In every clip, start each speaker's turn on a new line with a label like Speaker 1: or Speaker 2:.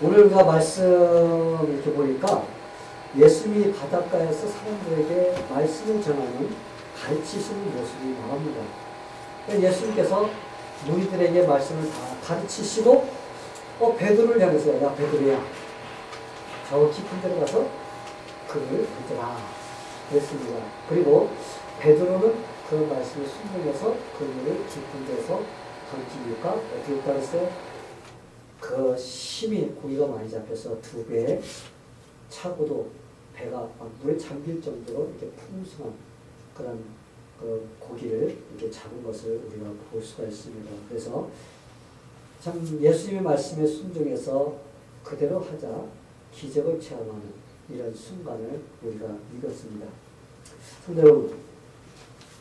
Speaker 1: 오늘 우리가 말씀 이렇게 보니까 예수님이 바닷가에서 사람들에게 말씀을 전하는 가르치시는 모습이 나옵니다. 예수님께서 무리들에게 말씀을 다 가르치시고 베드로를 향해서 야 베드로야 저 깊은 데로 가서 그를 던져라 그랬습니다. 그리고 베드로는 그 말씀을 순종해서 그를 깊은 데서 던지니까 어떻게 했다 그랬어요? 그 힘이 고기가 많이 잡혀서 두 배에 차고도 배가 물에 잠길 정도로 이렇게 풍성한 그런 그 고기를 이렇게 잡은 것을 우리가 볼 수가 있습니다. 그래서 참 예수님의 말씀에 순종해서 그대로 하자 기적을 체험하는 이런 순간을 우리가 읽었습니다. 성도 여러분,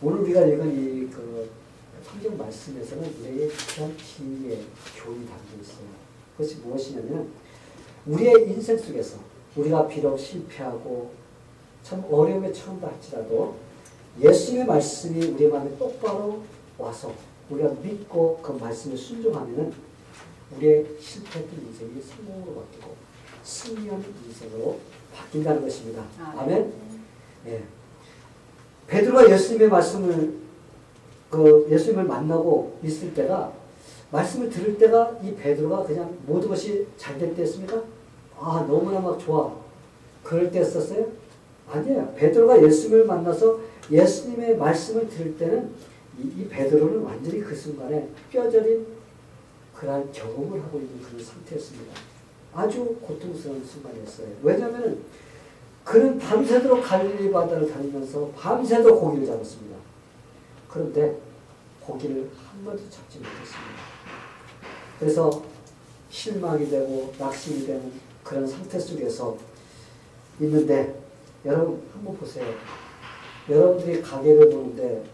Speaker 1: 오늘 우리가 읽은 이 그 성경 말씀에서는 우리에게 귀한 진리의 교훈이 담겨 있어요. 그것이 무엇이냐면 우리의 인생 속에서 우리가 비록 실패하고 참 어려움에 처한다 할지라도 예수님의 말씀이 우리 마음에 똑바로 와서 우리가 믿고 그 말씀에 순종하면 우리의 실패했던 인생이 성공으로 바뀌고 승리한 인생으로 바뀐다는 것입니다. 아멘. 예. 베드로가 예수님의 말씀을 예수님을 만나고 있을 때가 말씀을 들을 때가 이 베드로가 그냥 모든 것이 잘 될 때였습니까? 너무나 막 좋아. 그럴 때였었어요? 아니에요. 베드로가 예수님을 만나서 예수님의 말씀을 들을 때는 이 베드로는 완전히 그 순간에 뼈저린 그런 경험을 하고 있는 그런 상태였습니다. 아주 고통스러운 순간이었어요. 왜냐하면 그는 밤새도록 갈릴리 바다를 다니면서 밤새도록 고기를 잡았습니다. 그런데 고기를 한 번도 잡지 못했습니다. 그래서 실망이 되고 낙심이 되는 그런 상태 속에서 있는데 여러분 한번 보세요. 여러분들이 가게를 보는데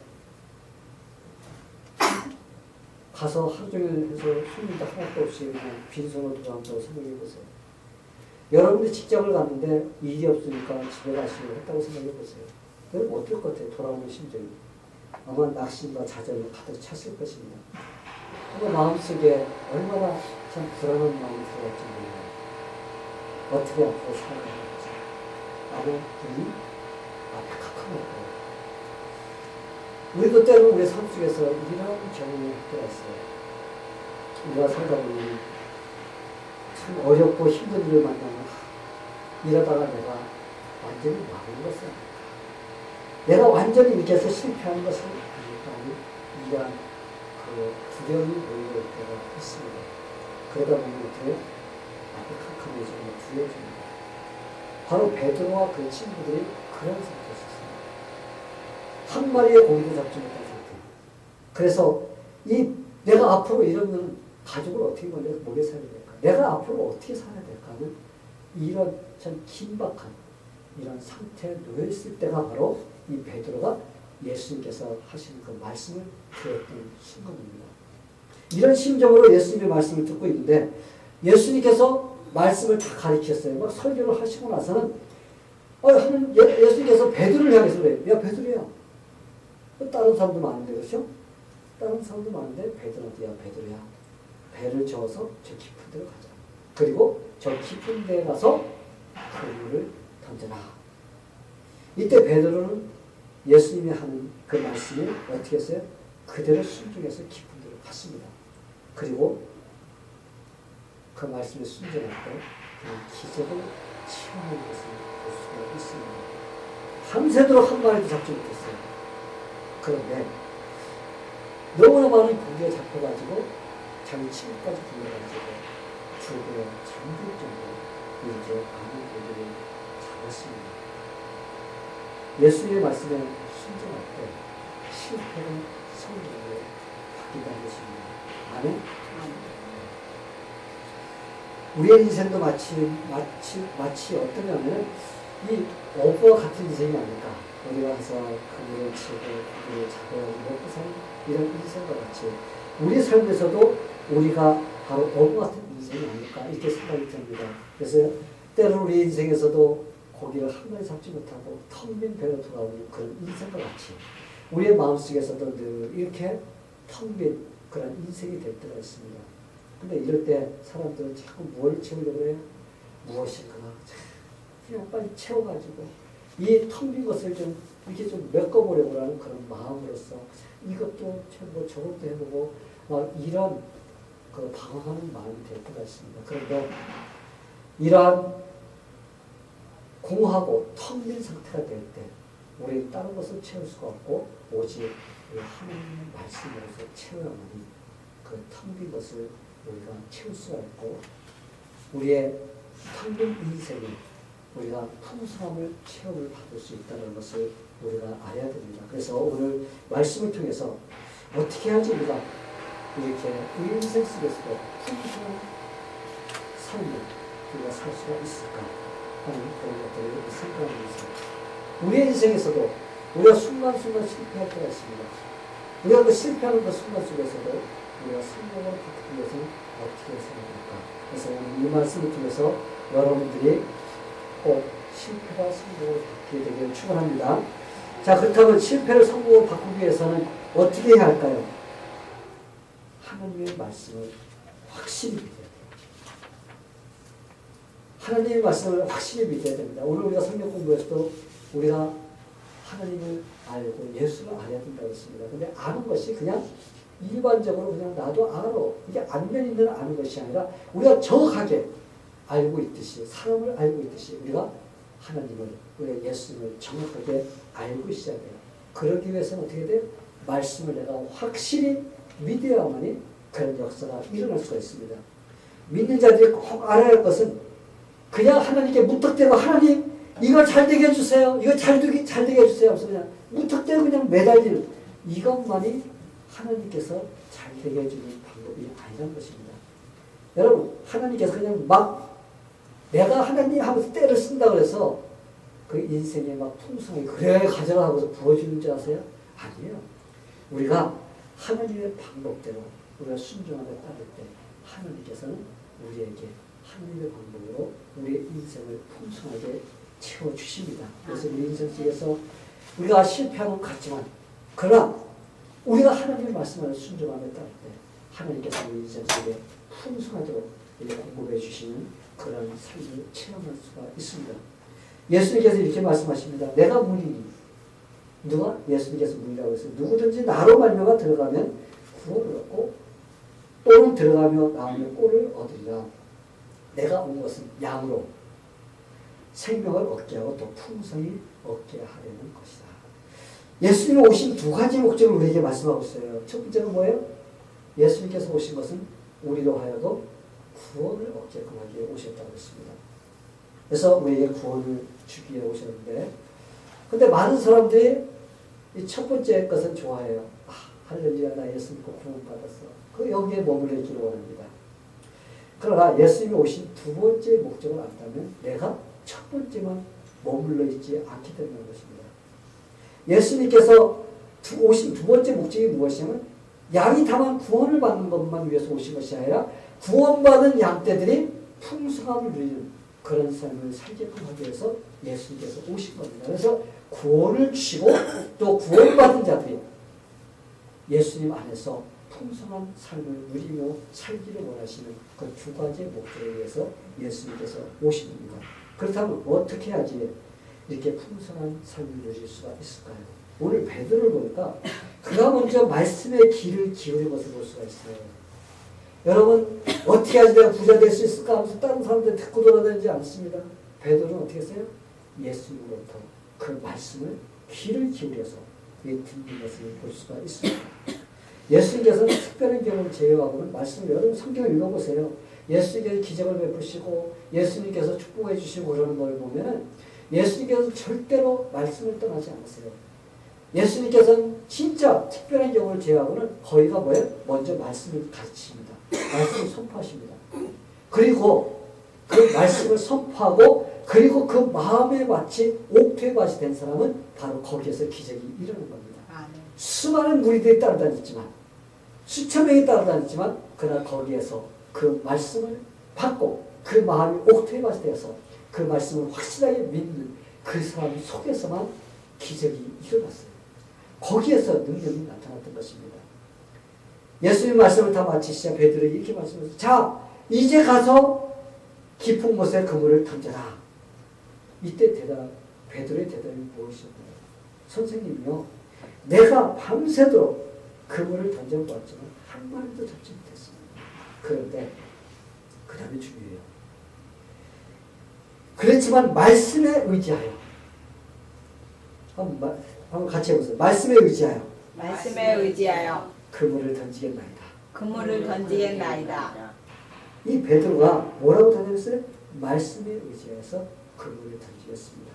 Speaker 1: 가서 하루 종일 해서 손님도 하나도 없이 그냥 빈손으로 돌아온다고 생각해 보세요. 여러분들이 직장을 갔는데 일이 없으니까 집에 가시려고 했다고 생각해 보세요. 여러분 어떨 것 같아요? 돌아오는 심정이. 아마 낙심과 좌절로 가득 찼을 것입니다. 그 마음속에 얼마나 참 불안한 마음이 들어갈지 몰라요. 어떻게 앞으로 살아야 할지. 나는 눈이 앞에 캄캄할 거예요. 우리도 때로는 우리 삶 속에서 이런 경험을 할 때가 있어요. 우리가 살다 보면 참 어렵고 힘든 일을 만나면 이러다가 내가 완전히 망한 것은 내가 완전히 이렇게 해서 실패한 것은 아닐까 이러한 그 두려움이 몰려올 때가 있습니다. 그러다 보면 어떻게 앞에 캄캄해지고 두려워집니다. 바로 베드로와 그 친구들이 그런 상태였습니다. 한 마리의 고기도 잡지 못한 상태. 그래서 내가 앞으로 이러면 가족을 어떻게 먹여 살아야 될까? 내가 앞으로 어떻게 살아야 될까 하는 이런 참 긴박한 이런 상태에 놓여있을 때가 바로 이 베드로가 예수님께서 하시는 그 말씀을 들었던 순간입니다. 이런 심정으로 예수님의 말씀을 듣고 있는데 예수님께서 말씀을 다 가르쳤어요. 막 설교를 하시고 나서는 예수님께서 베드로를 향해서 그래요. 야 베드로야. 다른 사람도 많은데 그렇죠? 다른 사람도 많은데 베드로한테 야 베드로야. 배를 저어서 저 깊은 데로 가자. 그리고 저 깊은 데 가서 그물을 던져라. 이때 베드로는 예수님이 하는 그 말씀을 어떻게 했어요? 그대로 순종해서 깊은 데로 갔습니다. 그리고 그 말씀에 순종할 때 기적을 체험하는 것을 볼 수가 있습니다. 밤새도록 한 마리도 잡지 못했어요. 그런데 너무나 많은 고기가 잡혀가지고 자기 친구까지 불러가지고 두 배에 잠길 정도로 이렇게 많은 고기를 잡았습니다. 예수님의 말씀에 순종할 때 실패는 성공으로 바뀐다는 것입니다. 아멘? 우리의 인생도 마치 어떠냐면 이 어부와 같은 인생이 아닐까. 우리가 가서 그물을 치고 고기를 잡아야 먹고 사는 이런 인생과 같이 우리 삶에서도 우리가 바로 어부 같은 인생이 아닐까 이렇게 생각이 듭니다. 그래서 때로는 우리 인생에서도 고기를 한 마리 잡지 못하고 텅 빈 배로 돌아오는 그런 인생과 같이 우리의 마음속에서도 늘 이렇게 텅 빈 그런 인생이 될 때가 있습니다. 근데 이럴 때 사람들은 자꾸 뭘 채우려고 해요? 무엇인가 그냥 빨리 채워가지고 이 텅 빈 것을 좀 이렇게 좀 메꿔보려고 하는 그런 마음으로서 이것도 해보고 저것도 해보고 막 이런 그 방황하는 마음이 될 때가 있습니다. 그런데 이러한 공하고 텅 빈 상태가 될 때 우리 다른 것을 채울 수가 없고 오직 우리 하나님의 말씀으로서 채워야만이 그 텅 빈 것을 우리가 채울 수가 있고 우리의 텅 빈 인생에 우리가 풍성함을 체험을 받을 수 있다는 것을 우리가 알아야 됩니다. 그래서 오늘 말씀을 통해서 어떻게 하지 우리가 이렇게 우리 인생 속에서도 풍성한 삶을 우리가 살 수가 있을까 하는 그런 것들을 생각하면서 우리의 인생에서도 우리가 순간순간 실패할 때가 있습니다. 우리가 그 실패하는 그 순간 속에서도 우리가 성공을 받기 위해서는 어떻게 살아야 될까? 그래서 오늘 이 말씀을 통해서 여러분들이 꼭 실패와 성공을 받게 되기를 축원합니다. 자, 그렇다면 실패를 성공을 바꾸기 위해서는 어떻게 해야 할까요? 하나님의 말씀을 확실히 믿어야 돼요. 하나님의 말씀을 확실히 믿어야 됩니다. 오늘 우리가 성경 공부에서도 우리가 하나님을 알고 예수를 알아야 된다고 했습니다. 근데 아는 것이 그냥 일반적으로 그냥 나도 알아. 이게 안면 있는 아는 것이 아니라 우리가 정확하게 알고 있듯이 사람을 알고 있듯이 우리가 하나님을 우리가 예수님을 정확하게 알고 있어야 돼요. 그러기 위해서는 어떻게 돼요? 말씀을 내가 확실히 믿어야만이 그런 역사가 일어날 수가 있습니다. 믿는 자들이 꼭 알아야 할 것은 그냥 하나님께 무턱대고 하나님 이거 잘 되게 해주세요. 이거 잘 되게 해주세요. 하면서 그냥 무턱대고 그냥 매달리는 이것만이 하나님께서 잘 되게 해주는 방법이 아니라는 것입니다. 여러분 하나님께서 그냥 막 내가 하나님 하면서 때를 쓴다 그래서 그 인생에 막 풍성하게 그래 가져라 하고서 부어주는 줄 아세요? 아니에요. 우리가 하나님의 방법대로 우리가 순종하며 따를 때 하나님께서는 우리에게 하나님의 방법으로 우리의 인생을 풍성하게 채워주십니다. 그래서 우리 인생 속에서 우리가 실패하는 것 같지만 그러나 우리가 하나님의 말씀을 순종하며 따를 때 하나님께서 우리 인생 속에 풍성하도록 공급해 주시는 그런 삶을 체험할 수가 있습니다. 예수님께서 이렇게 말씀하십니다. 내가 문이니 누가? 예수님께서 문이라고 해서 누구든지 나로 말미암아 들어가면 구원을 얻고 또는 들어가며 나오면 꼴을 얻으리라. 내가 온 것은 양으로 생명을 얻게 하고 또 풍성히 얻게 하려는 것이다. 예수님이 오신 두 가지 목적을 우리에게 말씀하고 있어요. 첫 번째는 뭐예요? 예수님께서 오신 것은 우리로 하여금 구원을 얻게끔 하기 위해 오셨다고 했습니다. 그래서 우리에게 구원을 주기 위해 오셨는데 근데 많은 사람들이 이 첫 번째 것은 좋아해요. 할렐루야 나 예수 믿고 구원받았어. 그 여기에 머물러 있기를 원합니다. 그러나 예수님이 오신 두 번째 목적을 안다면 내가 첫 번째만 머물러 있지 않게 된다는 것입니다. 예수님께서 오신 두 번째 목적이 무엇이냐면 양이 다만 구원을 받는 것만 위해서 오신 것이 아니라 구원받은 양떼들이 풍성함을 누리는 그런 삶을 살게끔 하기 위해서 예수님께서 오신 겁니다. 그래서 구원을 주시고 또 구원받은 자들이 예수님 안에서 풍성한 삶을 누리며 살기를 원하시는 그 두 가지의 목적을 위해서 예수님께서 오신 겁니다. 그렇다면 어떻게 해야지 이렇게 풍성한 삶을 누릴 수가 있을까요? 오늘 베드로를 보니까 그가 먼저 말씀의 귀를 기울인 것을 볼 수가 있어요. 여러분 어떻게 하지 내가 부자 될 수 있을까 하면서 다른 사람들 듣고 돌아다니지 않습니다. 베드로는 어떻게 했어요? 예수님으로부터 그 말씀을 귀를 기울여서 듣는 것을 볼 수가 있습니다. 예수님께서는 특별한 경우를 제외하고는 말씀을 여러분 성경을 읽어보세요. 예수님께서 기적을 베푸시고 예수님께서 축복해 주시고 그러는 걸 보면은 예수님께서 절대로 말씀을 떠나지 않으세요. 예수님께서는 진짜 특별한 경우를 제외하고는 거의가 뭐예요? 먼저 말씀을 가르치십니다. 말씀을 선포하십니다. 그리고 그 말씀을 선포하고 그리고 그 마음에 마치 옥퇴밭이 된 사람은 바로 거기에서 기적이 일어나는 겁니다. 수많은 무리들이 따라다녔지만 수천 명이 따라다녔지만 그러나 거기에서 그 말씀을 받고 그 마음이 옥퇴밭이 되어서 그 말씀을 확실하게 믿는 그 사람 속에서만 기적이 일어났어요. 거기에서 능력이 나타났던 것입니다. 예수님 말씀을 다 마치시자 베드로에게 이렇게 말씀하셨어요. 자, 이제 가서 깊은 곳에 그물을 던져라. 이때 베드로의 대답이 무엇이었나요? 선생님이요, 내가 밤새도록 그물을 던져보았지만 한 마리도 잡지 못했습니다. 그런데 그 다음에 중요해요. 그렇지만 말씀에 의지하여, 한번 같이 해보세요. 말씀에 의지하여,
Speaker 2: 말씀에 의지하여
Speaker 1: 그물을 던지겠나이다.
Speaker 2: 그물을 던지겠나이다.
Speaker 1: 이 베드로가 뭐라고 던졌어요? 말씀에 의지해서 그물을 던지겠습니다.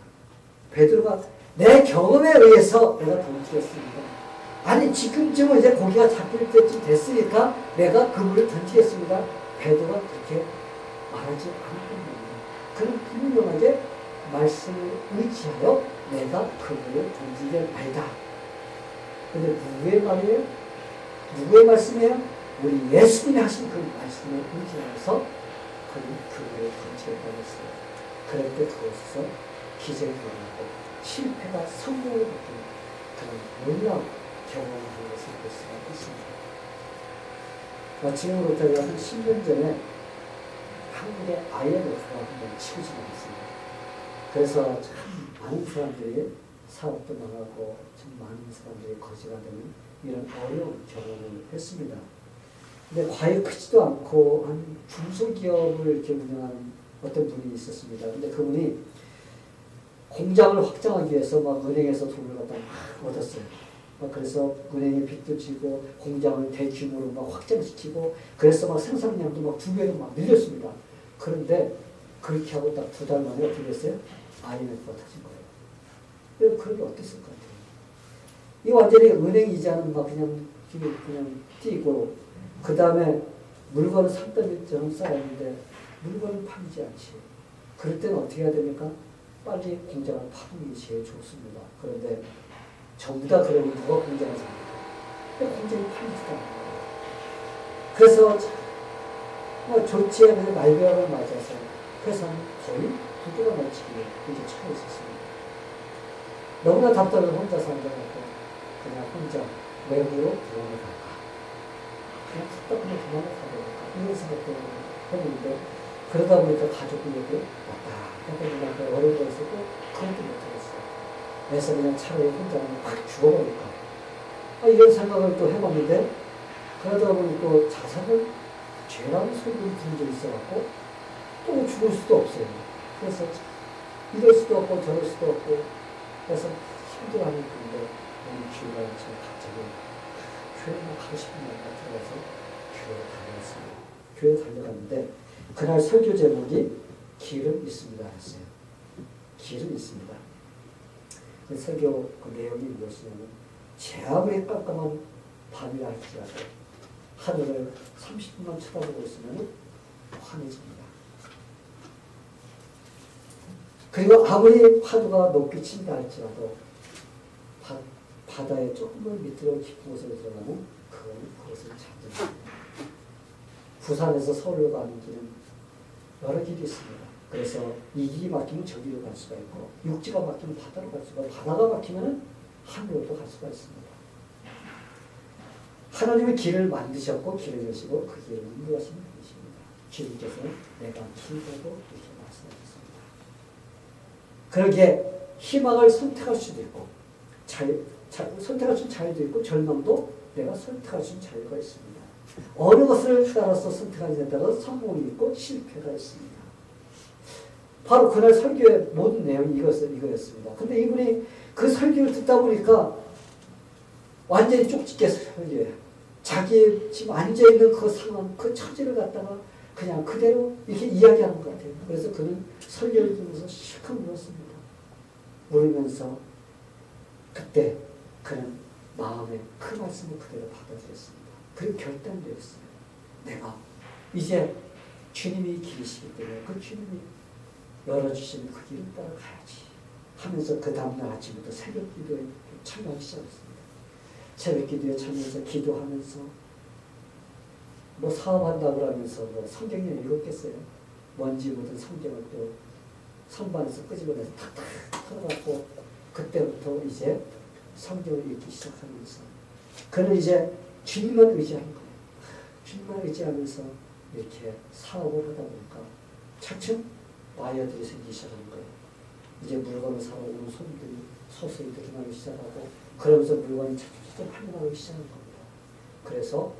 Speaker 1: 베드로가 내 경험에 의해서 내가 던지겠습니다. 아니 지금쯤은 이제 고기가 잡힐 때쯤 됐으니까 내가 그물을 던지겠습니다. 베드로가 그렇게 말하지 않았던 겁니다. 그는 분명하게 말씀을 의지하여 내가 그물을 던지겠나이다. 근데 누구의 말이에요? 누구의 말씀이에요? 우리 예수님이 하신 그 말씀에 의지하여서 그는 그물을 던지겠다고 했어요. 그럴 때 그곳에서 기적이 일어나고 실패가 성공을 바뀌는 그런 놀라운 경험을 하는 것을 볼 수가 있습니다. 지금으로부터 한 10년 전에 한국의 IMF가 한번 치고 지나갔습니다. 그래서 참 많은 사람들이 사업도 망하고 참 많은 사람들이 거지가 되는 이런 어려운 경험을 했습니다. 근데 과히 크지도 않고 한 중소기업을 이렇게 운영하는 어떤 분이 있었습니다. 근데 그분이 공장을 확장하기 위해서 막 은행에서 돈을 갖다 막 얻었어요. 그래서 은행에 빚도 지고 공장을 대규모로 막 확장시키고 그래서 막 생산량도 막 2배로 막 늘렸습니다. 그런데 그렇게 하고 딱 2달 만에 어떻게 됐어요? IMF가 터진 거예요. 여러분 그런 게 어땠을 것 같아요? 이 완전히 은행 이자는 막 그냥 뛰고 그 다음에 물건을 산더미처럼 쌓였는데 물건을 팔리지 않지. 그럴 때는 어떻게 해야 됩니까? 빨리 공장을 파는 게 제일 좋습니다. 그런데 전부 다 그러면 누가 공장을 삽니까? 공장이 팔리지도 않는 거예요. 그래서 좋지 않은 말벼락을 맞아서 회사는 거의 2개가 넘치게 이제 처해 있었습니다. 너무나 답답해서 혼자 산다고 그냥 혼자 외부로 도망을 갈까? 그냥 답답하면 도망을 가볼까? 이런 생각도 했는데 그러다 보니까 가족들에게 왔다 갔다 보니까 어려운 거 있었고 그것도 못하겠어요. 그래서 그냥 차라리 혼자는 막 죽어버릴까? 이런 생각을 또 해봤는데 그러다 보니 또 자살을 죄라는 소리를 들은 적이 있어갖고 또 죽을 수도 없어요. 그래서 이럴 수도 없고 저럴 수도 없고 그래서 힘들어하는 분인데 오늘 기회가 있지만 갑자기 교회에 가고 싶은 마음이 들어가서 교회에 다녔습니다. 교회에 달려갔는데 그날 설교 제목이 길은 있습니다 했어요. 길은 있습니다. 그 설교 그 내용이 무엇이냐면 제 아무리 깜깜한 밤이라 할지라도 하늘을 30분만 쳐다보고 있으면 환해집니다. 그리고 아무리 파도가 높이 친다 할지라도 바다에 조금만 밑으로 깊은 곳으로 들어가면 그것을 찾습니다. 부산에서 서울로 가는 길은 여러 길이 있습니다. 그래서 이 길이 막히면 저기로 갈 수가 있고 육지가 막히면 바다로 갈 수가 있고 바다가 막히면 하늘로도 갈 수가 있습니다. 하나님은 길을 만드셨고 길을 여시고 그 길을 인도하시는 분이십니다. 주님께서 내가 길되고 이렇게 말씀하셨습니다. 그러기에 희망을 선택할 수도 있고 선택할 수 있는 자유도 있고 절망도 내가 선택할 수 있는 자유가 있습니다. 어느 것을 따라서 선택하느냐에 따라 성공이 있고 실패가 있습니다. 바로 그날 설교의 모든 내용이 이거였습니다. 근데 이분이 그 설교를 듣다 보니까 완전히 쪽집게 설교해요. 자기 지금 앉아있는 그 상황, 그 처지를 갖다가 그냥 그대로 이렇게 이야기하는 것 같아요. 그래서 그는 설교를 들으면서 실컷 울었습니다. 울면서 그때 그는 마음에 그 말씀을 그대로 받아들였습니다. 그리고 결단되었어요. 내가 이제 주님이 길이시기 때문에 그 주님이 열어주시는 그 길을 따라가야지 하면서 그 다음날 아침부터 새벽 기도에 참여하기 시작했습니다. 새벽 기도에 참여해서 기도하면서 뭐 사업한다고 하면서 뭐 성경을 읽었겠어요. 먼지 묻은 성경을 또 선반에서 끄집어내서 탁탁 털어갖고 그때부터 이제 성경을 읽기 시작하면서 그는 이제 주님만 의지하는 거예요. 주님만 의지하면서 이렇게 사업을 하다 보니까 차츰 바이어들이 생기기 시작하는 거예요. 이제 물건을 사러 오는 손님들이 서서히 늘어나기 시작하고 그러면서 물건이 차츰 팔려나가기 시작한 겁니다. 그래서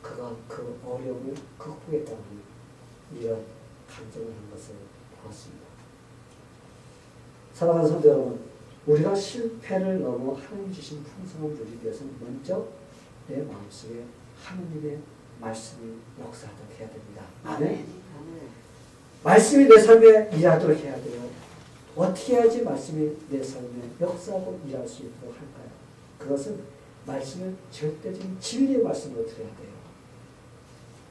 Speaker 1: 그가 그 어려움을 극복했다는 이런 감정을 한 것을 보았습니다. 사랑하는 성도 여러분, 우리가 실패를 넘어 하나님 주신 풍성함을 누리기 위해서는 먼저 내 마음속에 하나님의 말씀이 역사하도록 해야 됩니다. 아멘. 말씀이 내 삶에 일하도록 해야 돼요. 어떻게 해야지 말씀이 내 삶에 역사하고 일할 수 있도록 할까요? 그것은 말씀을 절대적인 진리의 말씀으로 들어야 돼요.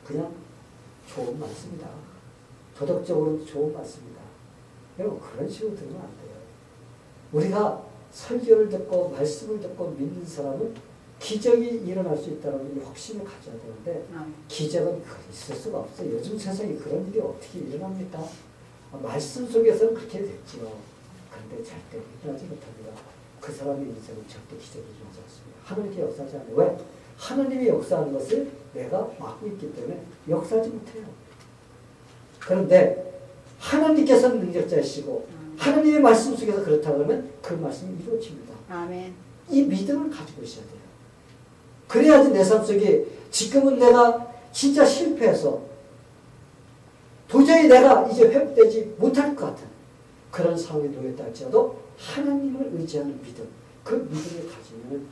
Speaker 1: 그냥 좋은 말씀이다. 도덕적으로 좋은 말씀이다. 여러분 그런 식으로 들으면 안 돼요. 우리가 설교를 듣고 말씀을 듣고 믿는 사람은 기적이 일어날 수 있다는 확신을 가져야 되는데 기적은 있을 수가 없어요. 요즘 세상에 그런 일이 어떻게 일어납니까? 말씀 속에서는 그렇게 됐죠. 그런데 절대 일어나지 못합니다. 그 사람의 인생은 절대 기적이 일어나지 않습니다. 하나님께 역사하지 않아요. 왜? 하나님이 역사하는 것을 내가 막고 있기 때문에 역사하지 못해요. 그런데 하나님께서는 능력자이시고 하나님의 말씀 속에서 그렇다 그러면 그 말씀이 이루어집니다.
Speaker 2: 아멘.
Speaker 1: 이 믿음을 가지고 있어야 돼요. 그래야지 내 삶 속에 지금은 내가 진짜 실패해서 도저히 내가 이제 회복되지 못할 것 같은 그런 상황에 놓였다 할지라도 하나님을 의지하는 믿음, 그 믿음을 가지면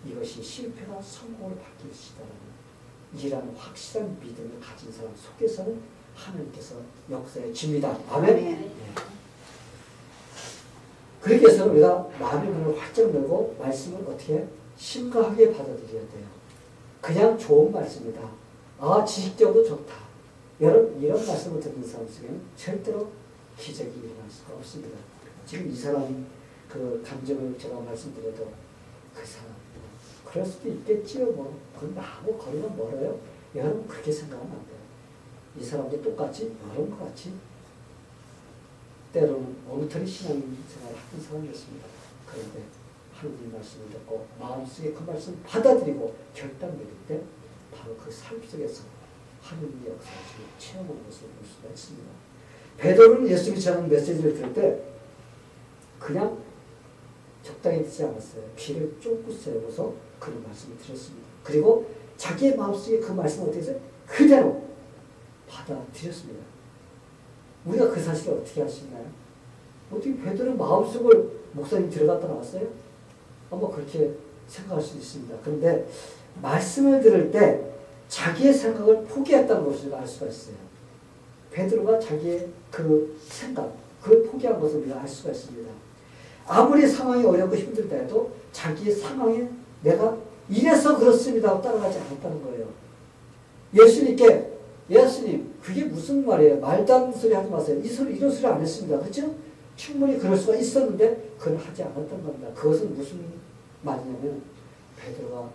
Speaker 1: 이것이 실패가 성공으로 바뀔 것이다라는 이러한 확실한 믿음을 가진 사람 속에서는 하나님께서 역사해 줍니다. 아멘. 네. 그렇게 해서 우리가 마음의 문을 활짝 열고 말씀을 어떻게 심각하게 받아들여야 돼요. 그냥 좋은 말씀이다. 지식적으로 좋다. 여러분 이런 말씀을 듣는 사람 중에는 절대로 기적이 일어날 수가 없습니다. 지금 이 사람 그 감정을 제가 말씀드려도 그 사람 그럴 수도 있겠지요. 뭐 그건 나하고 거리가 멀어요. 여러분 그렇게 생각하면 안 돼요. 이 사람도 똑같이 여러분과 같이 때로는 엉터리 신앙생활을 하는 사람이었습니다. 그런데 하나님 말씀을 듣고 마음속에 그 말씀을 받아들이고 결단 내릴 때 바로 그 삶 속에서 하나님의 역사를 체험하는 것을 볼 수가 있습니다. 베드로는 예수님이 전하는 메시지를 들을 때 그냥 적당히 듣지 않았어요. 귀를 쫑긋 세우고서 그런 말씀을 들었습니다. 그리고 자기의 마음속에 그 말씀을 어떻게 했어요? 그대로 받아들였습니다. 우리가 그 사실을 어떻게 하시나요? 어떻게 베드로 마음속을 목사님 들어갔다 나왔어요? 아마 그렇게 생각할 수 있습니다. 그런데 말씀을 들을 때 자기의 생각을 포기했다는 것을 알 수가 있어요. 베드로가 자기의 그 생각, 그걸 포기한 것을 우리가 알 수가 있습니다. 아무리 상황이 어렵고 힘들다 해도 자기의 상황에 내가 이래서 그렇습니다 하고 따라가지 않았다는 거예요. 예수님께 예수님 그게 무슨 말이에요? 말도 안 되는 소리 하지 마세요. 이런 소리 안 했습니다. 그렇죠? 충분히 그럴 수가 있었는데 그걸 하지 않았던 겁니다. 그것은 무슨 말이냐면 베드로가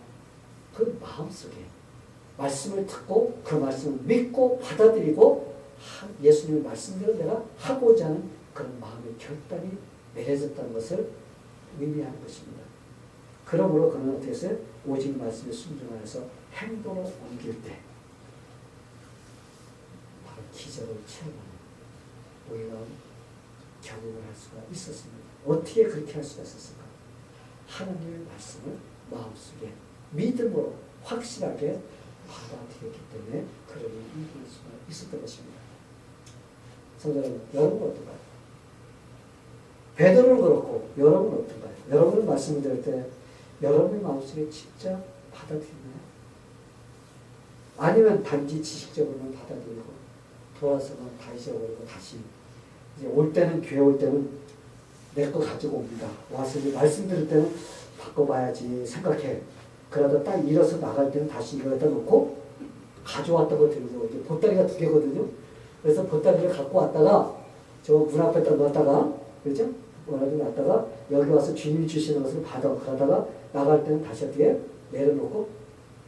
Speaker 1: 그 마음속에 말씀을 듣고 그 말씀을 믿고 받아들이고 예수님의 말씀대로 내가 하고자 하는 그런 마음의 결단이 내려졌다는 것을 의미하는 것입니다. 그러므로 그는 어떻게 했어요? 오직 말씀에 순종하여서 행동으로 옮길 때 바로 기적을 체험하는 놀라운 경험을 할 수가 있었습니다. 어떻게 그렇게 할 수가 있었을까? 하나님의 말씀을 마음속에 믿음으로 확실하게 받아들였기 때문에 그런 일을 이길 수가 있었던 것입니다. 성도 여러분, 여러분은 어떤가요? 베드로는 그렇고 여러분은 어떤가요? 여러분은 말씀을 들을 때 여러분의 마음속에 진짜 받아들이나요? 아니면 단지 지식적으로만 받아들이고 돌아서는 다 잊어버리고 다시 이제 올 때는 교회 올 때는 내 거 가지고 옵니다. 와서 이제 말씀 들을 때는 바꿔봐야지 생각해. 그러다 딱 일어서 나갈 때는 다시 이거에다 놓고 가져왔다고 들고 이제 보따리가 2개거든요. 그래서 보따리를 갖고 왔다가 저 문 앞에다 놨다가 그렇죠? 원하게 놨다가 여기 와서 주님이 주시는 것을 받아 그러다가 나갈 때는 다시 어떻게 내려놓고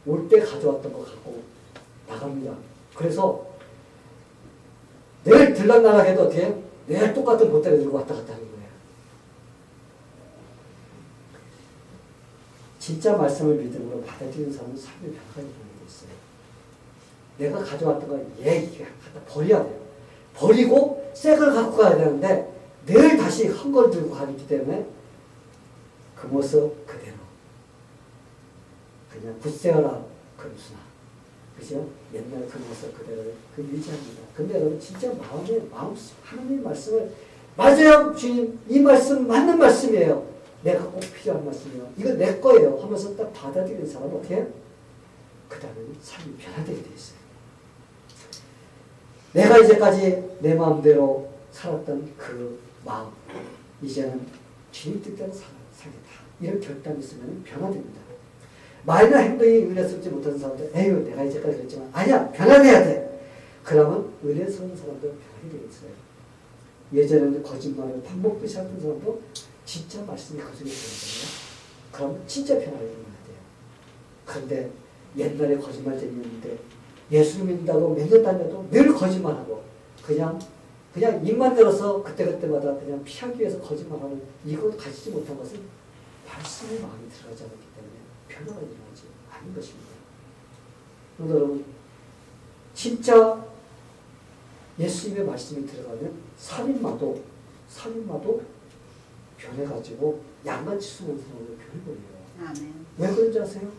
Speaker 1: 올 때 가져왔던 거 갖고 나갑니다. 그래서 내일 들락날락 해도 어떻게 내일 똑같은 보따리 들고 왔다 갔다 하는 거예요. 진짜 말씀을 믿음으로 받아들이는 사람은 삶이 변화가 있습니다. 있어요. 내가 가져왔던 걸 얘 갖다 버려야 돼요. 버리고 새 걸 갖고 가야 되는데 늘 다시 한 걸 들고 가기 때문에 그 모습 그대로 그냥 굳세어라 금수나 그죠? 옛날 그 모습 그대로 그 유지합니다. 근데 여러분 진짜 마음 하나님의 말씀을 맞아요 주님 이 말씀 맞는 말씀이에요. 내가 꼭 필요한 말씀이에요. 이거 내 거예요 하면서 딱 받아들이는 사람은 어떻게 해요? 그 다음에는 삶이 변화되게 돼 있어요. 내가 이제까지 내 마음대로 살았던 그 마음 이제는 주님 뜻대로 살겠다. 이런 결단이 있으면 변화됩니다. 말이나 행동이 은혜스럽지 못한 사람들 에휴 내가 이제까지 그랬지만 아니야 변화돼야 돼. 그러면 은혜스러운 사람들 변하게 되겠어요. 예전에는 거짓말을 반복듯이 하던 사람도 진짜 말씀이 그 속에 들어가요. 그럼 진짜 변화를 일어나야 돼요. 그런데 옛날에 거짓말쟁이였는데 예수 믿는다고 몇 년 다녀도 늘 거짓말하고 그냥 입만 열어서 그때그때마다 그냥 피하기 위해서 거짓말하는 이걸 가지지 못한 것은 말씀의 마음이 들어가지 않았기 때문에 변화가 일어나지 않은 것입니다. 여러분 진짜 예수님의 말씀이 들어가면 살인마도 변해가지고 양같이 숨은 사람으로 변해버려요.
Speaker 2: 아멘.
Speaker 1: 왜 그런지 아세요?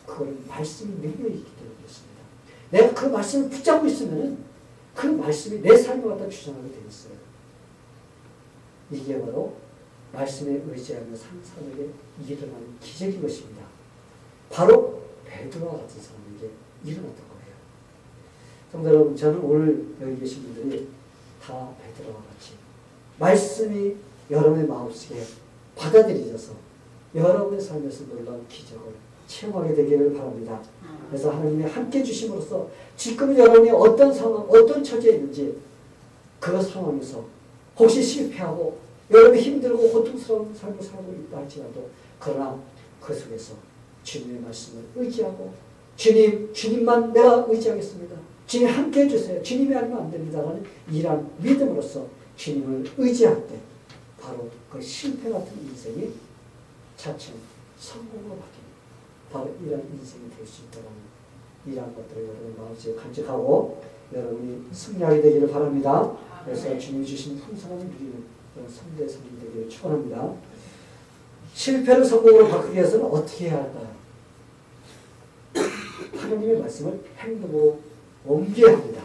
Speaker 1: 그건 말씀이 능력이 있기 때문에 그렇습니다. 내가 그 말씀을 붙잡고 있으면 그 말씀이 내 삶에 갖다 주장하게 되어 있어요. 이게 바로 말씀에 의지하며 사는 사람에게 일어나는 기적인 것입니다. 바로 베드로와 같은 사람에게 일어났던 거예요. 성도 여러분, 저는 오늘 여기 계신 분들이 다 베드로와 같이 말씀이 여러분의 마음속에 받아들여져서 여러분의 삶에서 놀라운 기적을 체험하게 되기를 바랍니다. 그래서 하나님이 함께 주심으로써 지금 여러분이 어떤 상황, 어떤 처지에 있는지 그 상황에서 혹시 실패하고 여러분이 힘들고 고통스러운 삶을 살고 있다 할지라도 그러나 그 속에서 주님의 말씀을 의지하고 주님만 내가 의지하겠습니다. 주님 함께 해주세요. 주님이 아니면 안 됩니다. 라는 이러한 믿음으로써 주님을 의지할 때 바로 그 실패 같은 인생이 차츰 성공으로 바뀝니다. 바로 이런 인생이 될 수 있다는 이러한 것들을 여러분 마음속에 간직하고 여러분이 승리하게 되기를 바랍니다. 그래서 주님이 주신 풍성함을 누리는 그런 성대의 삶이 되기를 축원합니다. 실패를 성공으로 바꾸기 위해서는 어떻게 해야 할까요? 하나님의 말씀을 행동으로 옮겨야 합니다.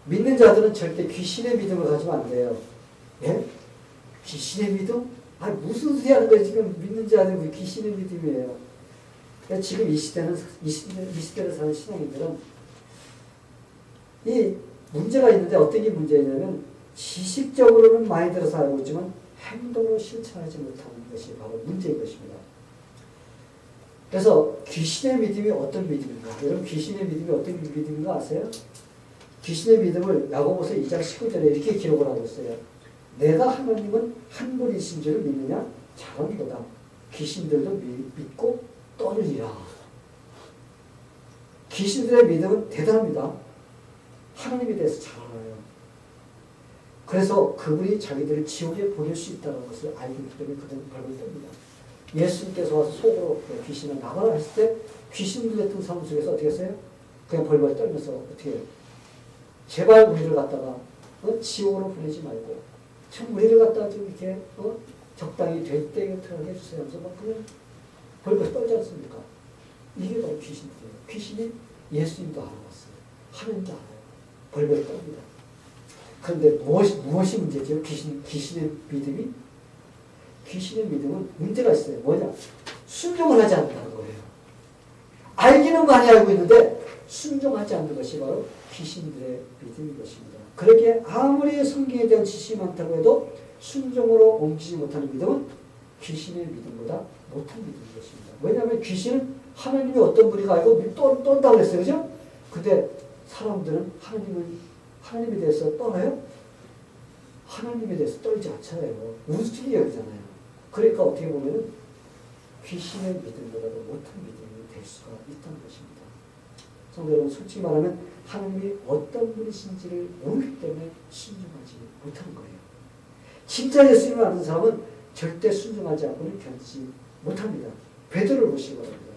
Speaker 1: 믿는 자들은 절대 귀신의 믿음을 가지면 안 돼요. 예? 귀신의 믿음? 아 무슨 소리 하는 거예요? 지금 믿는 자들은 귀신의 믿음이에요. 지금 이 시대를 사는 신앙인들은 이 문제가 있는데 어떤 게 문제냐면 지식적으로는 많이 들어서 알고 있지만 행동으로 실천하지 못하는 것이 바로 문제인 것입니다. 그래서 귀신의 믿음이 어떤 믿음인가? 여러분 귀신의 믿음이 어떤 믿음인가 아세요? 귀신의 믿음을 야고보서 2장 19절에 이렇게 기록을 하고 있어요. 내가 하나님은 한 분이신 줄을 믿느냐? 잘한도다. 귀신들도 믿고 떠느니라. 귀신들의 믿음은 대단합니다. 하나님에 대해서 잘 알아요. 그래서 그분이 자기들을 지옥에 보낼 수 있다는 것을 알고 있기 때문에 그들은 벌벌 떱니다. 예수님께서 와서 속으로 귀신을 나가라 했을 때 귀신들 같은 삶 속에서 어떻게 했어요? 그냥 벌벌 떨면서 어떻게 해요? 제발 우리를 갖다가 지옥으로 보내지 말고 참 우리를 갖다가 좀 이렇게 적당히 될 때 들어가게 해주세요 하면서 막 그냥 벌벌 떨지 않습니까? 이게 바로 귀신들이에요. 귀신이 예수님도 알아봤어요. 하나님도 알아요. 벌벌 떱니다. 그런데 무엇이 문제죠? 귀신의 믿음이? 귀신의 믿음은 문제가 있어요. 뭐냐? 순종을 하지 않는다는 거예요. 알기는 많이 알고 있는데 순종하지 않는 것이 바로 귀신들의 믿음인 것입니다. 그렇게 아무리 성경에 대한 지식이 많다고 해도 순종으로 옮기지 못하는 믿음은 귀신의 믿음보다 못한 믿음인 것입니다. 왜냐하면 귀신은 하나님이 어떤 분인가 알고 떤다고 했어요. 그죠? 근데 사람들은 하나님에 대해서 떠나요? 하나님에 대해서 떨지 않잖아요. 우습게 여기잖아요. 그러니까 어떻게 보면 귀신의 믿음보다도 못한 믿음이 될 수가 있다는 것입니다. 성도 여러분, 솔직히 말하면 하나님이 어떤 분이신지를 모르기 때문에 순종하지 못하는 거예요. 진짜 예수님을 아는 사람은 절대 순종하지 않고는 견디지 못합니다. 베드로를 보시기 바랍니다.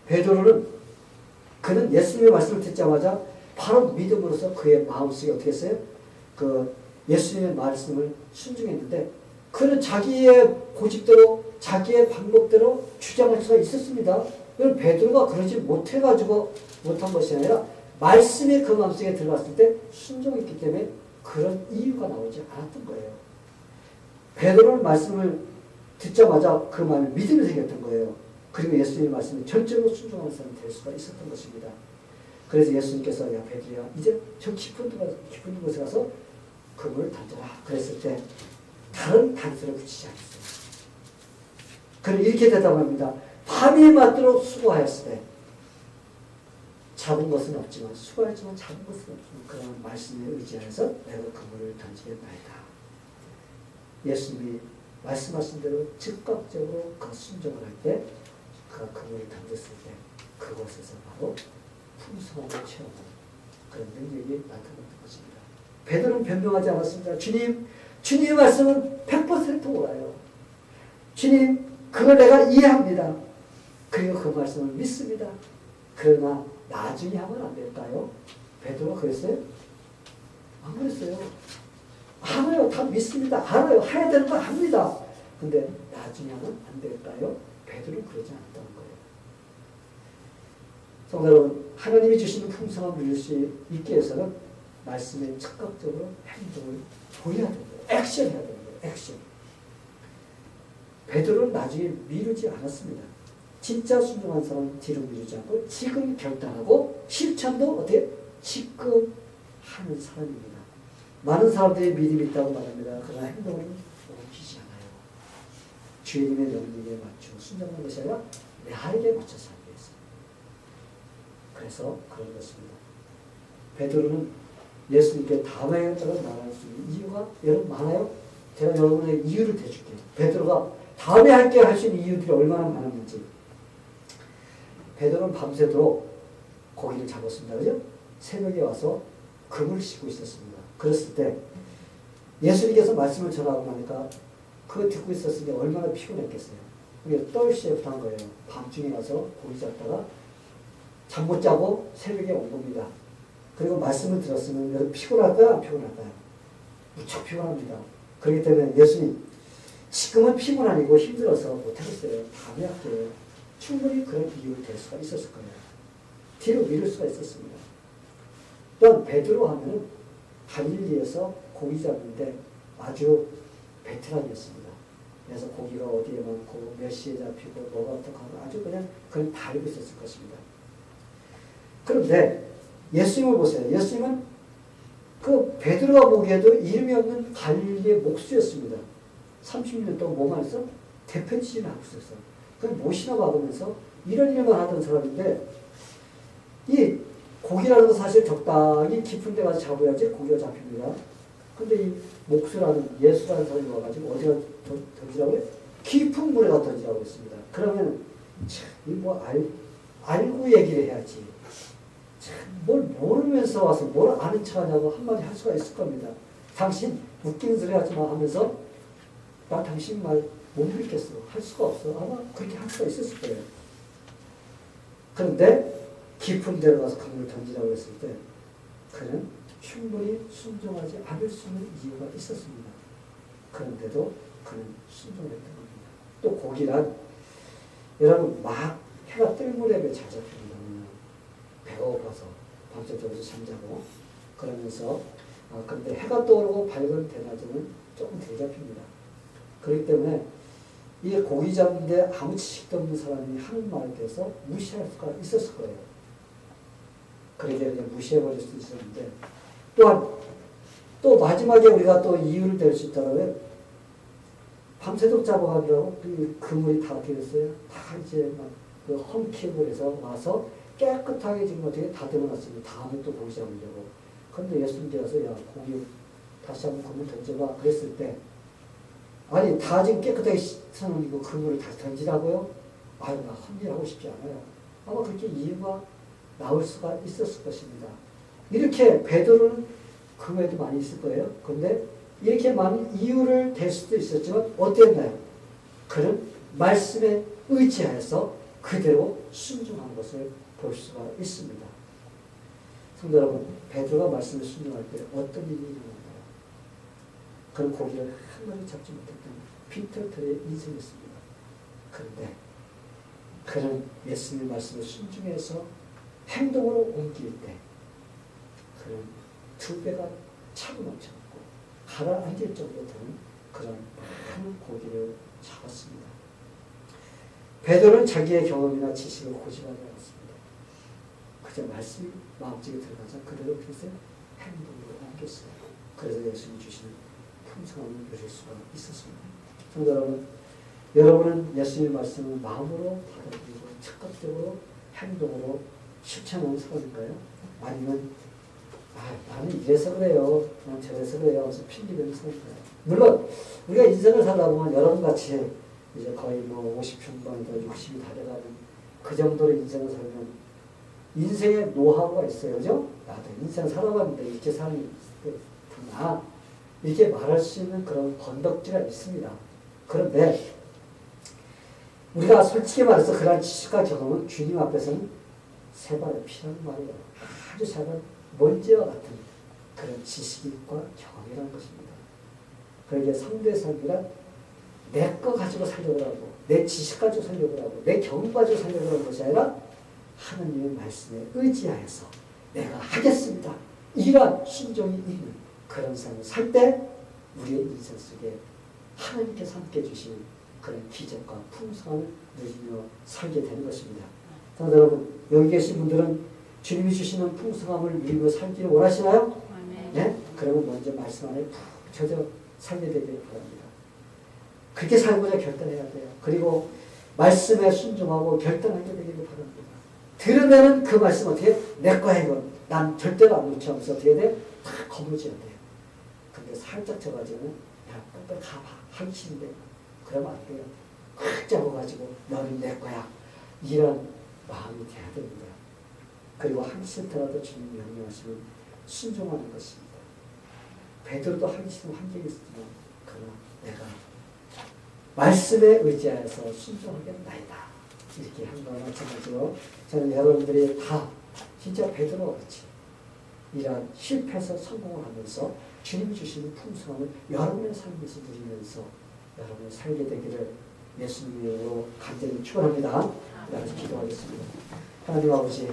Speaker 1: 베드로는 그는 예수님의 말씀을 듣자마자 바로 믿음으로써 그의 마음속에 어떻게 했어요? 그 예수님의 말씀을 순종했는데 그는 자기의 고집대로 자기의 방법대로 주장할 수가 있었습니다. 베드로가 그러지 못해가지고 못한 것이 아니라 말씀이 그 마음속에 들어갔을 때 순종했기 때문에 그런 이유가 나오지 않았던 거예요. 베드로는 말씀을 듣자마자 그 마음에 믿음이 생겼던 거예요. 그리고 예수님의 말씀에 전적으로 순종하는 사람이 될 수가 있었던 것입니다. 그래서 예수님께서 야 베드로야 이제 저 깊은 곳에 가서 그물을 던져라 그랬을 때 다른 단서를 붙이지 않았어요. 그는 이렇게 대답합니다. 밤이 맞도록 수고하였으되 잡은 것은 없지만 수고했지만 잡은 것은 없지만 그런 말씀에 의지하여서 내가 그물을 던지겠나이다. 예수님이 말씀하신 대로 즉각적으로 그 순종을 할 때 그가 그물을 던졌을 때 그곳에서 바로 풍성함을 체험하는 그런 능력이 나타났던 것입니다. 베드로는 변명하지 않았습니다. 주님의 말씀은 100% 옳아요. 주님, 그걸 내가 이해합니다. 그리고 그 말씀을 믿습니다. 그러나 나중에 하면 안 될까요? 베드로가 그랬어요? 안 그랬어요. 알아요. 다 믿습니다. 알아요. 해야 되는 거 합니다. 근데 나중에 하면 안 될까요? 베드로는 그러지 않았다는 거예요. 성도 여러분, 하나님이 주시는 풍성함을 누릴 수 있기 위해서는 말씀에 즉각적으로 행동을 보여야 되는 거예요. 액션해야 되는 거예요. 액션. 베드로는 나중에 미루지 않았습니다. 진짜 순종한 사람은 뒤로 미루지 않고 지금 결단하고 실천도 어떻게? 지금 하는 사람입니다. 많은 사람들이 믿음이 있다고 말합니다. 그러나 행동은 옮기지 않아요. 주님의 명령에 맞춰 순종하는 것이 아니라 나에게 맞춰서 하기 위해서. 그래서 그런 것입니다. 베드로는 예수님께 다음에 따라 나갈 수 있는 이유가 여러분 많아요? 제가 여러분의 이유를 대줄게요. 베드로가 다음에 할게 할 수 있는 이유들이 얼마나 많았는지. 베드로는 밤새도록 고기를 잡았습니다. 그죠? 새벽에 와서 금을 씻고 있었습니다. 그랬을 때 예수님께서 말씀을 전하고 나니까 그거 듣고 있었으니 얼마나 피곤했겠어요. 그게 떨시부터 한 거예요. 밤중에 가서 고기 잡다가 잠 못 자고 새벽에 온 겁니다. 그리고 말씀을 들었으면 여러분 피곤할까요? 안 피곤할까요? 무척 피곤합니다. 그렇기 때문에 예수님 지금은 피곤 아니고 힘들어서 못하겠어요. 다음에 할게요. 충분히 그런 이유를 댈 수가 있었을 거예요. 뒤로 미룰 수가 있었습니다. 또한 베드로 하면은 갈릴리에서 고기 잡는데 아주 베테랑이었습니다. 그래서 고기가 어디에 많고 몇 시에 잡히고 뭐가 어떻게 하고 아주 그냥 그걸 다 알고 있었을 것입니다. 그런데 예수님을 보세요. 예수님은 그 베드로가 보기에도 이름이 없는 갈릴리의 목수였습니다. 30년 동안 뭐만 했어? 대편지를 하고 있었어. 그냥 못이나 박으면서 이런 일만 하던 사람인데 이 고기라는 건 사실 적당히 깊은 데 가서 잡아야지 고기가 잡힙니다. 근데 이 목수라는 예수라는 사람이 와가지고 어디가 던지라고 해? 깊은 물에 가 던지라고 했습니다. 그러면 뭐 알고 얘기를 해야지. 뭘 모르면서 와서 뭘 아는 척 하냐고 한마디 할 수가 있을 겁니다. 당신 웃기는 소리 하지 마 하면서 나 당신 말 못 믿겠어. 할 수가 없어. 아마 그렇게 할 수가 있었을 거예요. 그런데 깊은 데로 가서 강물을 던지라고 했을 때 그는 충분히 순종하지 않을 수 있는 이유가 있었습니다. 그런데도 그는 순종했던 겁니다. 또 고기란 여러분 막 해가 뜰 무렵에 잘 잡힙니다. 배가 고파서 밤새도록 잠자고 그러면서 그런데 해가 떠오르고 밝은 대낮에는 조금 덜 잡힙니다. 그렇기 때문에 이 고기 잡는데 아무 지식도 없는 사람이 하는 말에 대해서 무시할 수가 있었을 거예요. 그러게 그냥 무시해버릴 수 있었는데 또한 또 마지막에 우리가 또 이유를 댈 수 있다면 밤새도록 잡아가더라고 그 그물이 다 어떻게 됐어요? 다 이제 막 그 험키고 그래서 와서 깨끗하게 지금 어떻게 다듬어놨습니다. 다음에 또 고기 잡으려고. 그런데 예수님께서 야 고기 다시 한번 그물 던져봐 그랬을 때 아니 다 지금 깨끗하게 씻어놓은 이거 그물을 다시 던지라고요? 아유 나 헛일하고 싶지 않아요. 아마 그렇게 이유가 나올 수가 있었을 것입니다. 이렇게 베드로는 그 외에도 많이 있을 거예요. 그런데 이렇게 많은 이유를 댈 수도 있었지만 어땠나요? 그는 말씀에 의지하여서 그대로 순종한 것을 볼 수가 있습니다. 성도 여러분, 베드로가 말씀을 순종할 때 어떤 일이 일어날까요? 그는 고기를 한 마리 잡지 못했던 빈털털의 인생이었습니다. 그런데 그는 예수님의 말씀을 순종해서 행동으로 옮길 때 그는 두 배가 차고 넘쳐갔고 가라앉을 정도 되는 그런 많은 고기를 잡았습니다. 베드로는 자기의 경험이나 지식을 고집하지 않았습니다. 그저 말씀이 마음속에 들어가자 그대로 어떻게 했어요? 행동으로 옮겼어요. 그래서 예수님이 주시는 풍성함을 누릴 수가 있었습니다. 성도 여러분, 여러분은 예수님의 말씀을 마음으로 받아들이고 적극적으로 행동으로 실천하는 사람인가요? 아니면 나는 이래서 그래요, 난 저래서 그래요 하면서 핑계대는 사람인가요? 물론 우리가 인생을 살다 보면 여러분같이 이제 거의 50 중반이다 60이 다 돼가는 그 정도로 인생을 살면 인생의 노하우가 있어요. 그죠? 나도 인생 살아봤는데 이렇게 사는 나 이렇게 말할 수 있는 그런 건덕지가 있습니다. 그런데 우리가 솔직히 말해서 그러한 지식과 경험은 주님 앞에서는 세 발의 피라는 말이에요. 아주 작은 먼지와 같은 그런 지식과 경험이라는 것입니다. 그러기에 상대의 삶이란 내 거 가지고 살려고 하고 내 지식 가지고 살려고 하고 내 경험 가지고 살려고 하는 것이 아니라 하나님의 말씀에 의지하여서 내가 하겠습니다. 이러한 순종이 있는 그런 삶을 살 때 우리의 인생 속에 하나님께서 함께 주시는 그런 기적과 풍성함을 누리며 살게 되는 것입니다. 자, 여러분 여기 계신 분들은 주님이 주시는 풍성함을 누리며 살기를 원하시나요? 네? 그러면 먼저 말씀 안에 푹 젖어 살게 되기를 바랍니다. 그렇게 살고자 결단해야 돼요. 그리고 말씀에 순종하고 결단하게 되기를 바랍니다. 들으면은 그 말씀 어떻게 내 거야 이건 난 절대로 안 놓쳐 하면서 어떻게 돼? 다 거물지어야 돼요. 근데 살짝 져가지고는 야 빨리 가봐 하기 싫은데 그러면 안 돼요. 꽉 잡아가지고 너는 내 거야 이런 마음이 돼야 됩니다. 그리고 하기 싫더라도 주님 명령하시면 순종하는 것입니다. 베드로도 하기 싫은 환경이 있었지만 그러나 내가 말씀에 의지하여서 순종하겠나이다. 이렇게 한 거와 마찬가지로 저는 여러분들이 다 진짜 베드로와 같이 이러한 실패해서 성공을 하면서 주님 주시는 풍성함을 여러분의 삶에서 누리면서 여러분이 살게 되기를 예수님 이름으로 간절히 축원합니다. 그래서 기도하겠습니다. 하나님 아버지,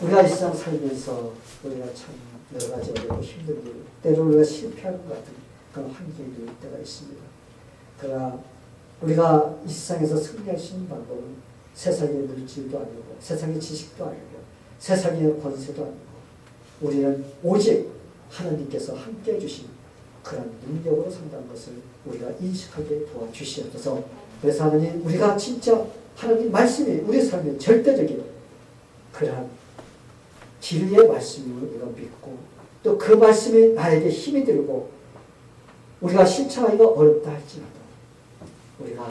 Speaker 1: 우리가 이 세상 살면서 우리가 참 여러 가지 어렵고 힘든 일, 때로 우리가 실패하는 것 같은 그런 환경이 될 때가 있습니다. 그러나 우리가 이 세상에서 승리할 수 있는 방법은 세상의 물질도 아니고 세상의 지식도 아니고 세상의 권세도 아니고 우리는 오직 하나님께서 함께 해주신 그런 능력으로 산다는 것을 우리가 인식하게 도와주시옵소서. 그래서 하나님 우리가 진짜 하나님 말씀이 우리 삶의 절대적인 그러한 진리의 말씀을 우리가 믿고 또 그 말씀이 나에게 힘이 들고 우리가 실천하기가 어렵다 할지라도 우리가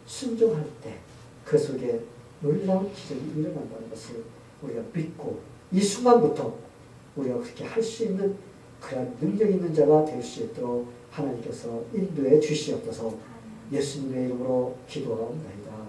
Speaker 1: 순종할 때 그 속에 놀라운 기적이 일어난다는 것을 우리가 믿고 이 순간부터 우리가 그렇게 할 수 있는 그런 능력 있는 자가 될 수 있도록 하나님께서 인도해 주시옵소서. 예수님의 이름으로 기도하옵나이다.